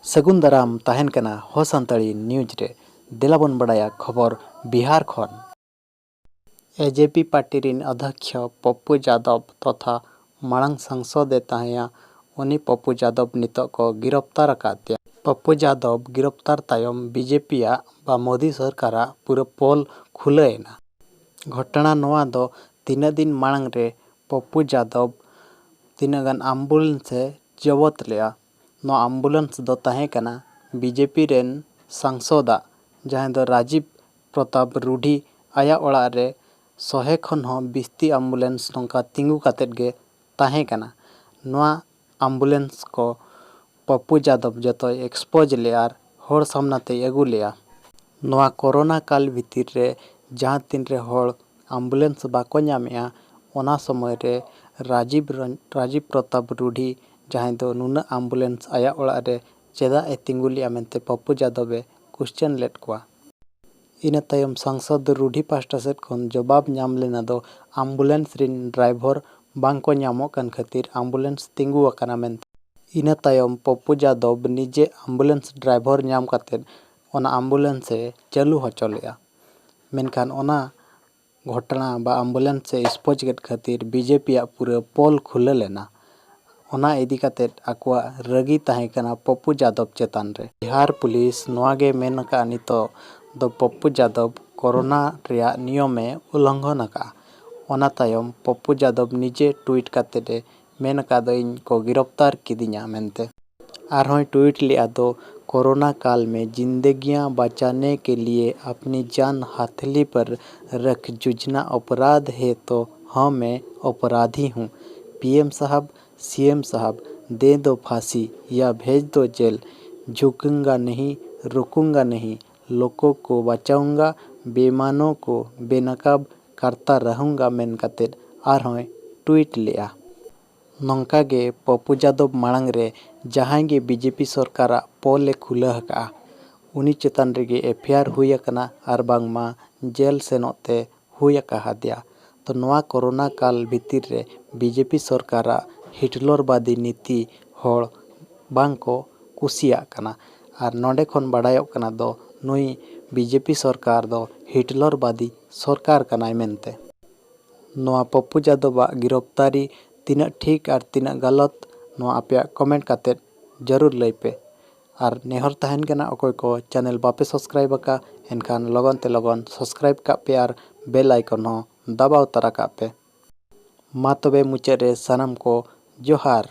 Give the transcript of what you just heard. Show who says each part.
Speaker 1: सगुन दाराम ताहेन कना हो संताली न्यूज रे देलाबन बड़ाया खबर बिहार खन। बीजेपी पार्टी रिन अध्यक्ष पप्पू यादव तथा मांग सांसद ताया उनी पप्पू यादव नित को गिरफ्तार अकादिया। पप्पू यादव गिरफ्तार तायम बीजेपी बा मोदी सरकार पूरा पोल खुलेना। घटना नोआ दो तीन दिन मांग रे पप्पू यादव तीन गन एम्बुलेंस जबत लिया। नो एम्बुलेंस दो ताहे कना बीजेपी रेन सांसद जहां दो राजीव प्रताप रूढ़ी आया ओड़ा रे 100 खन हो बिस्ती एम्बुलेंस नोंका तिंगु कातेद गे ताहे कना। नोआ एम्बुलेंस को पप्पू यादव जतो एक्सपोज लेयार होड़ सामनाते अगु लिया। नोआ कोरोना काल भीतर रे जहां तीन रे होड़ एम्बुलेंस बाको नामेया ओना समय रे राजीव प्रताप रूढ़ी जहां दो नुना एम्बुलेंस आया ओड़ा रे चेदा ए तिंगुलिया मेंते पप्पू यादवे क्वेश्चन लेट कोआ। इना तायम सांसद रूढ़ी पास्टा सेट खन जवाब नाम लेना दो एम्बुलेंस रिन ड्राइवर बांको नामो कन खातिर एम्बुलेंस तिंगु अकाना मेंते। इना तायम पप्पू यादव निजे एम्बुलेंस ड्राइवर नाम कातेद ओना एम्बुलेंस चालू होचोलेया। मेनखान ओना घटना बा एम्बुलेंस स्पोज गेट खातिर बीजेपी पूरा पोल खुले लेना। ओना इदी कातेद आकुआ रगी ताहे कना पप्पू यादव चेतान रे। बिहार पुलिस नोआगे मेन का नितो दो पप्पू यादव कोरोना रिया नियमे उल्लंघन का। ओना तायम पप्पू यादव निजे ट्वीट कातेद मेन का दो इन को गिरफ्तार किदिया मेनते। आरहों ट्वीट लिया दो कोरोना काल में जिंदगियां बचाने के लिए अपनी जान हथेली पर रख जूझना अपराध है तो हाँ मैं अपराधी हूँ। पीएम साहब सीएम साहब दे दो फांसी या भेज दो जेल। झुकूंगा नहीं रुकूंगा नहीं लोगों को बचाऊंगा बेईमानों को बेनकाब करता रहूंगा मेन कातेद आरहों ट्वीट लिया। नौका गे पप्पू यादव मांग रे जहां गे बीजेपी सरकार पोले खुला हका उनी चेतान रेगे एफआईआर हुई अकना आर बांगमा जेल सेनोते हुई अका हादिया। तो नोआ कोरोना काल भीतर रे बीजेपी सरकार हिटलरवादी नीति होड़ बांको कुसिया कना आर नोडे खन बाडायोग कना दो नुई बीजेपी सरकार दो हिटलरवादी सरकार कनाय मेनते। नोआ पप्पू यादव गिरफ्तारी तीना ठीक और तीना गलत नोआ आपया कमेंट कातेद जरूर लई पे। और नेहर तहन कना अकोय को चैनल बापे सब्सक्राइब का एनखान लगन ते लगन सब्सक्राइब का पे और बेल आइकन हो दबाव तरा का पे। मा तबे मुचाद रे सानाम को जोहार।